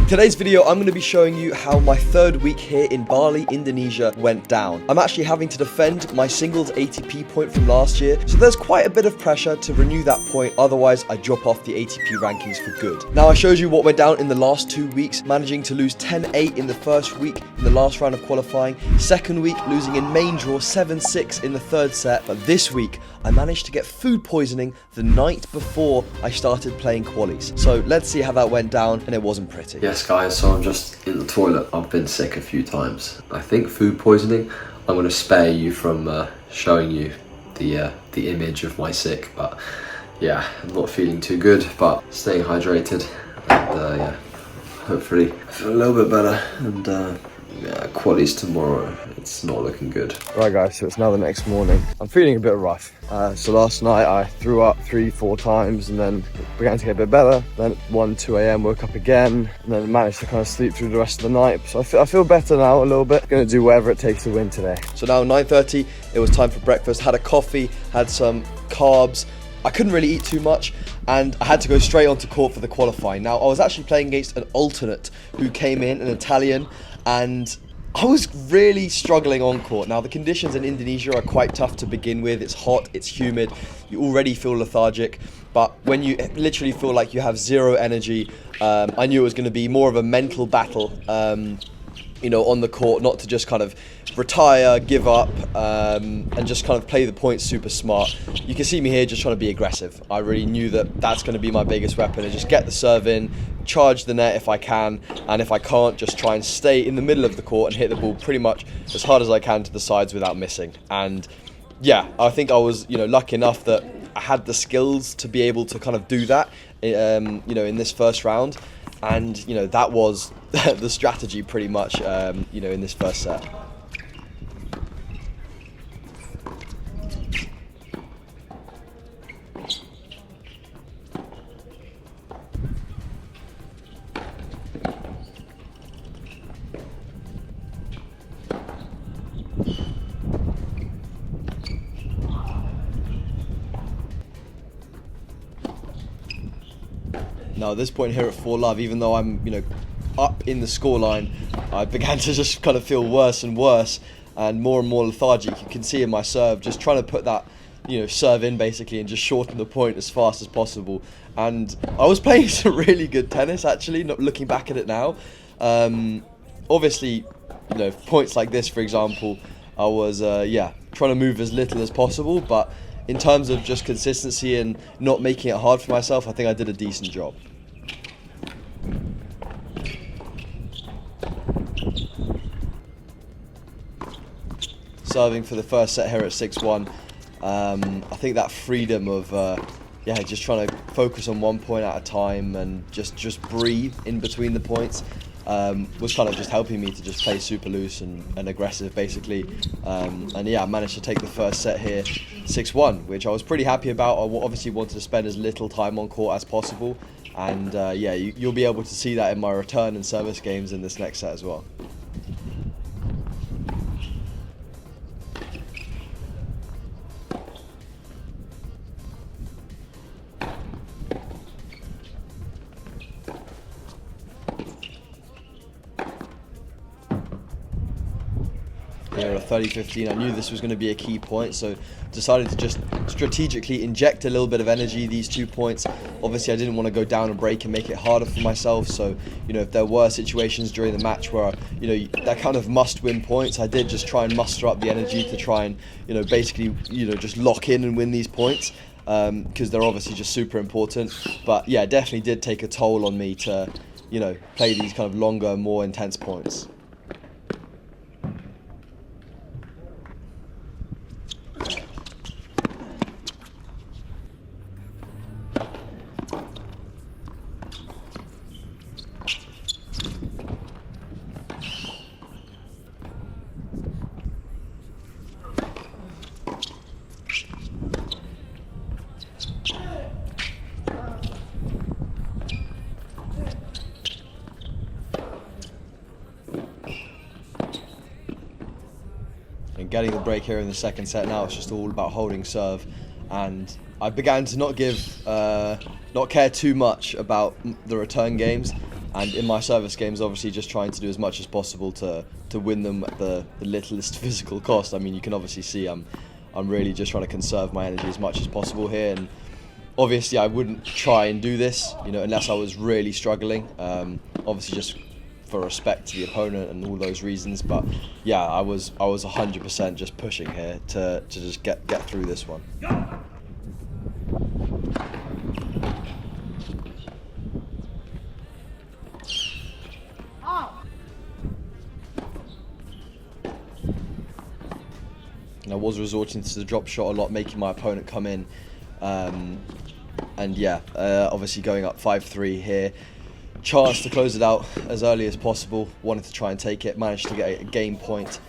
Today's video, I'm going to be showing you how my third week here in Bali, Indonesia went down. I'm actually having to defend my singles ATP point from last year, so there's quite a bit of pressure to renew that point, otherwise I drop off the ATP rankings for good. Now I showed you what went down in the last 2 weeks, managing to lose 10-8 in the first week in the last round of qualifying, second week losing in main draw 7-6 in the third set, but this week I managed to get food poisoning the night before I started playing qualies. So let's see how that went down, and it wasn't pretty. Yes guys, so I'm just in the toilet. I've been sick a few times. I think food poisoning. I'm going to spare you from showing you the image of my sick, but yeah, I'm not feeling too good, but staying hydrated, and yeah, hopefully feel a little bit better, and yeah, qualies tomorrow, it's not looking good. Right guys, so it's now the next morning. I'm feeling a bit rough. So last night I threw up 3-4 times and then began to get a bit better. Then at 1-2 a.m. woke up again and then managed to kind of sleep through the rest of the night. So I feel better now a little bit. Gonna do whatever it takes to win today. So now 9:30, it was time for breakfast. Had a coffee, had some carbs. I couldn't really eat too much and I had to go straight onto court for the qualifying. Now I was actually playing against an alternate who came in, an Italian, and I was really struggling on court. Now the conditions in Indonesia are quite tough to begin with. It's hot, it's humid, you already feel lethargic, but when you literally feel like you have zero energy, I knew it was going to be more of a mental battle, you know, on the court, not to just kind of retire, give up, and just kind of play the points super smart. You can see me here just trying to be aggressive. I really knew that that's going to be my biggest weapon, and just get the serve in, charge the net if I can, and if I can't, just try and stay in the middle of the court and hit the ball pretty much as hard as I can to the sides without missing. And yeah, I think I was, you know, lucky enough that I had the skills to be able to kind of do that, you know, in this first round. And, you know, that was the strategy pretty much, you know, in this first set. Now at this point here at 4-love, even though I'm, you know, up in the scoreline, I began to just kind of feel worse and worse and more lethargic. You can see in my serve, just trying to put that, you know, serve in basically and just shorten the point as fast as possible. And I was playing some really good tennis actually, not looking back at it now. Obviously, you know, points like this, for example, I was, yeah, trying to move as little as possible, but in terms of just consistency and not making it hard for myself, I think I did a decent job. Serving for the first set here at 6-1. I think that freedom of yeah, just trying to focus on one point at a time and just breathe in between the points was kind of just helping me to just play super loose and aggressive basically. And yeah, I managed to take the first set here 6-1, which I was pretty happy about. I obviously wanted to spend as little time on court as possible, and yeah, you'll be able to see that in my return and service games in this next set as well. Here at 30-15, I knew this was going to be a key point, so decided to just strategically inject a little bit of energy these 2 points. Obviously I didn't want to go down and break and make it harder for myself, so, you know, if there were situations during the match where, you know, that kind of must-win points, I did just try and muster up the energy to try and, you know, basically, you know, just lock in and win these points, because they're obviously just super important. But yeah, it definitely did take a toll on me to, you know, play these kind of longer, more intense points. And getting the break here in the second set, now it's just all about holding serve, and I began to not care too much about the return games. And in my service games, obviously just trying to do as much as possible to win them at the littlest physical cost. I mean, you can obviously see I'm really just trying to conserve my energy as much as possible here. And obviously I wouldn't try and do this, unless I was really struggling. Obviously just for respect to the opponent and all those reasons. But yeah, I was 100% just pushing here to just get through this one. And I was resorting to the drop shot a lot, making my opponent come in. And yeah, obviously going up 5-3 here. Chance to close it out as early as possible. Wanted to try and take it, managed to get a game point.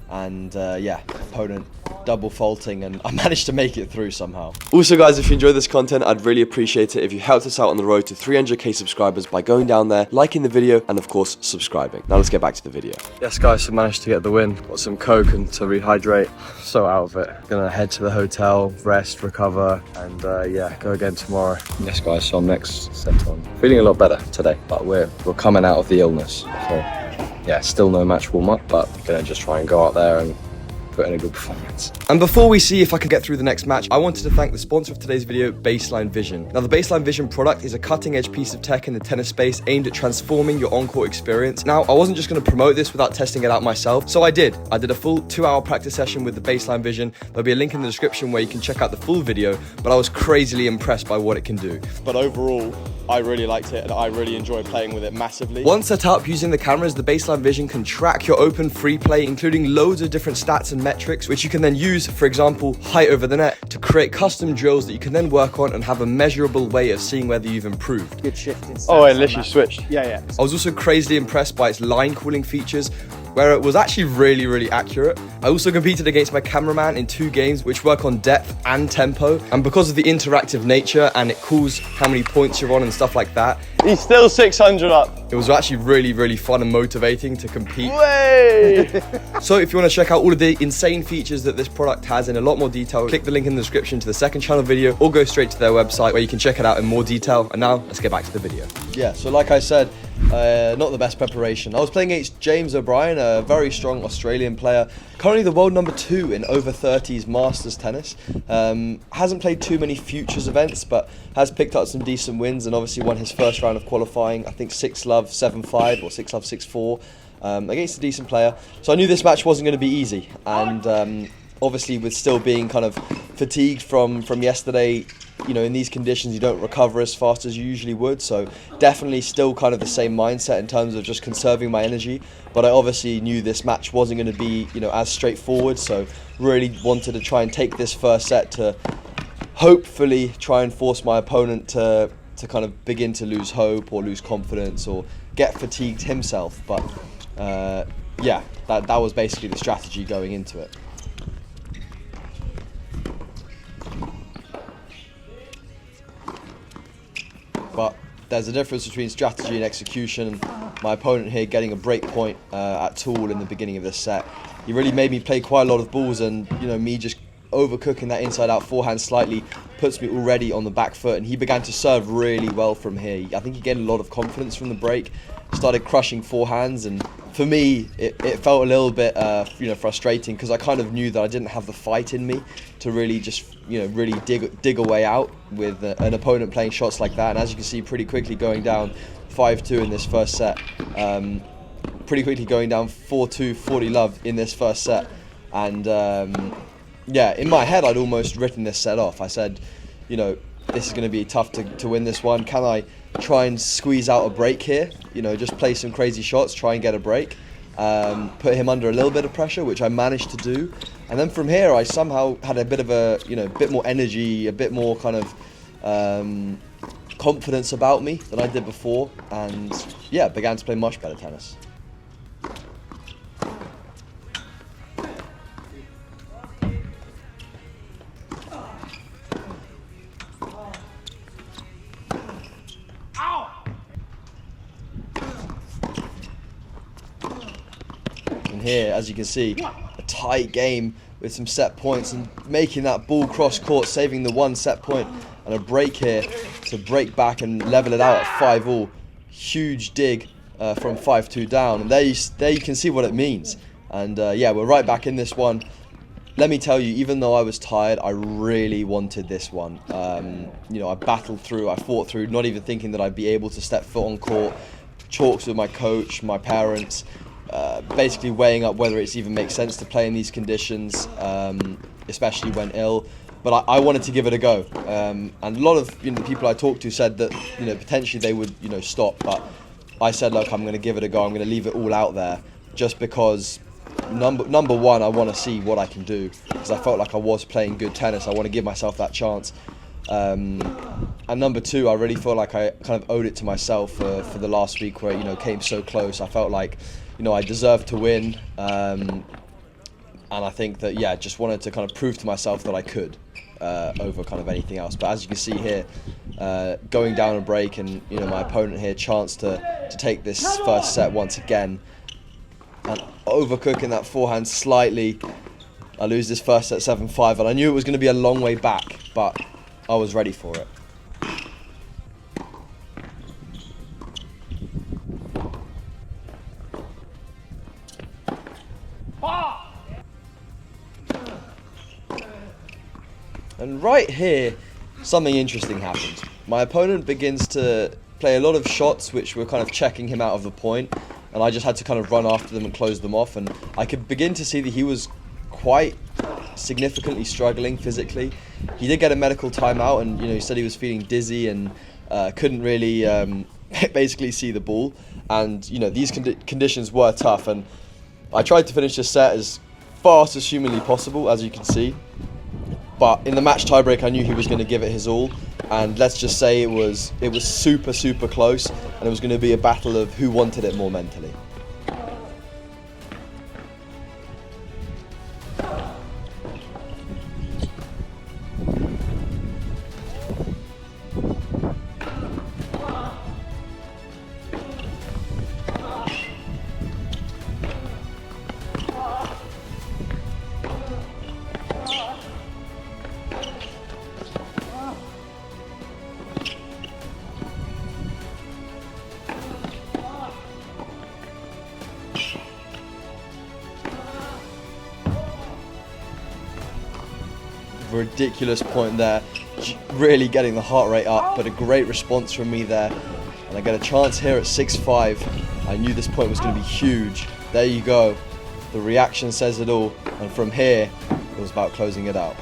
And yeah, opponent double faulting, and I managed to make it through somehow. Also guys, if you enjoyed this content, I'd really appreciate it if you helped us out on the road to 300k subscribers by going down there, liking the video, and of course subscribing. Now let's get back to the video. Yes guys, so managed to get the win. Got some coke and to rehydrate. So out of it. Gonna head to the hotel, rest, recover, and yeah, go again tomorrow. Yes guys, so I'm next set on. Feeling a lot better today, but we're coming out of the illness. So yeah, still no match warm up, but gonna just try and go out there and put in a good performance. And before we see if I can get through the next match, I wanted to thank the sponsor of today's video, Baseline Vision. Now the Baseline Vision product is a cutting edge piece of tech in the tennis space aimed at transforming your on-court experience. Now I wasn't just going to promote this without testing it out myself, so I did a full 2-hour practice session with the Baseline Vision. There'll be a link in the description where you can check out the full video, but I was crazily impressed by what it can do. But overall, I really liked it and I really enjoyed playing with it massively. Once set up using the cameras, the Baseline Vision can track your open free play, including loads of different stats and metrics, which you can then use, for example, height over the net, to create custom drills that you can then work on and have a measurable way of seeing whether you've improved. Good shift in Oh, I literally switched. Yeah. I was also crazily impressed by its line cooling features, where it was actually really accurate. I also competed against my cameraman in 2 games which work on depth and tempo, and because of the interactive nature and it cools how many points you're on and stuff like that, He's still 600 up. it was actually really fun and motivating to compete. Way! So if you want to check out all of the insane features that this product has in a lot more detail, click the link in the description to the second channel video or go straight to their website where you can check it out in more detail. And now let's get back to the video. Yeah, so like I said, not the best preparation. I was playing against James O'Brien, a very strong Australian player, currently the world number 2 in over 30s Masters tennis. Hasn't played too many futures events, but has picked up some decent wins and obviously won his first round of qualifying, I think 6-love 7-5 or 6-love 6-4, against a decent player. So I knew this match wasn't going to be easy, and obviously with still being kind of fatigued from yesterday, in these conditions you don't recover as fast as you usually would, so definitely still kind of the same mindset in terms of just conserving my energy. But I obviously knew this match wasn't going to be as straightforward, so really wanted to try and take this first set to hopefully try and force my opponent to kind of begin to lose hope or lose confidence or get fatigued himself. But yeah, that was basically the strategy going into it. But there's a difference between strategy and execution. My opponent here getting a break point at Tool in the beginning of this set. He really made me play quite a lot of balls, and me just overcooking that inside out forehand slightly puts me already on the back foot, and he began to serve really well from here. I think he gained a lot of confidence from the break, started crushing forehands, and for me it felt a little bit frustrating, because I kind of knew that I didn't have the fight in me to really just really dig a way out with an opponent playing shots like that. And as you can see, pretty quickly going down 5-2 in this first set, pretty quickly going down 4-2 40-love in this first set. And yeah, in my head I'd almost written this set off. I said, this is going to be tough to win this one. Can I try and squeeze out a break here? Just play some crazy shots, try and get a break, put him under a little bit of pressure, which I managed to do. And then from here, I somehow had a bit of a, bit more energy, a bit more kind of confidence about me than I did before, and yeah, began to play much better tennis. And here, as you can see, a tight game with some set points and making that ball cross court, saving the 1 set point, and a break here to break back and level it out at 5-all. huge dig from 5-2 down, and there you can see what it means. And yeah, we're right back in this one. Let me tell you, even though I was tired, I really wanted this one. You know, I battled through, I fought through, not even thinking that I'd be able to step foot on court. Talks with my coach, my parents, basically weighing up whether it even makes sense to play in these conditions, especially when ill. But I wanted to give it a go, and a lot of the people I talked to said that potentially they would stop, but I said, look, I'm going to give it a go. I'm going to leave it all out there, just because number one, I want to see what I can do, because I felt like I was playing good tennis. I want to give myself that chance, and number two, I really feel like I kind of owed it to myself for the last week where came so close. I felt like I deserved to win, and I think that just wanted to kind of prove to myself that I could. Over kind of anything else. But as you can see here, going down a break, and my opponent here chance to take this first set once again, and overcooking that forehand slightly. I lose this first set 7-5, and I knew it was going to be a long way back, but I was ready for it. And right here, something interesting happens. My opponent begins to play a lot of shots which were kind of checking him out of the point, and I just had to kind of run after them and close them off, and I could begin to see that he was quite significantly struggling physically. He did get a medical timeout, and he said he was feeling dizzy and couldn't really basically see the ball, and these conditions were tough, and I tried to finish this set as fast as humanly possible, as you can see. But in the match tiebreak, I knew he was going to give it his all, and let's just say it was super close, and it was going to be a battle of who wanted it more mentally. Ridiculous point there, really getting the heart rate up, but a great response from me there, and I get a chance here at 6-5. I knew this point was going to be huge. There you go, the reaction says it all, and from here it was about closing it out.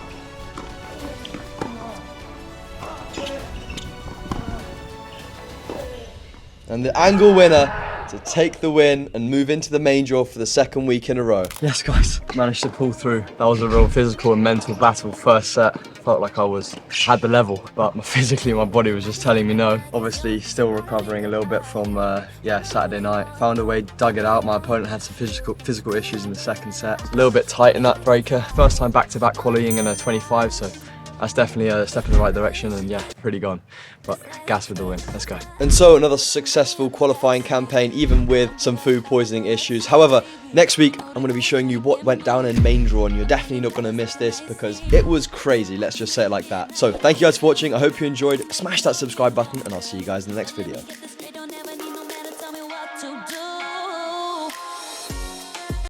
And the angle winner to take the win and move into the main draw for the second week in a row. Yes guys, managed to pull through. That was a real physical and mental battle first set. Felt like I had the level, but physically my body was just telling me no. Obviously still recovering a little bit from Saturday night. Found a way, dug it out. My opponent had some physical issues in the second set. A little bit tight in that breaker. First time back-to-back qualifying in a 25, so that's definitely a step in the right direction, and yeah, pretty gone. But gas with the win, let's go. And so another successful qualifying campaign, even with some food poisoning issues. However, next week, I'm going to be showing you what went down in main draw, and you're definitely not going to miss this because it was crazy, let's just say it like that. So thank you guys for watching, I hope you enjoyed. Smash that subscribe button, and I'll see you guys in the next video.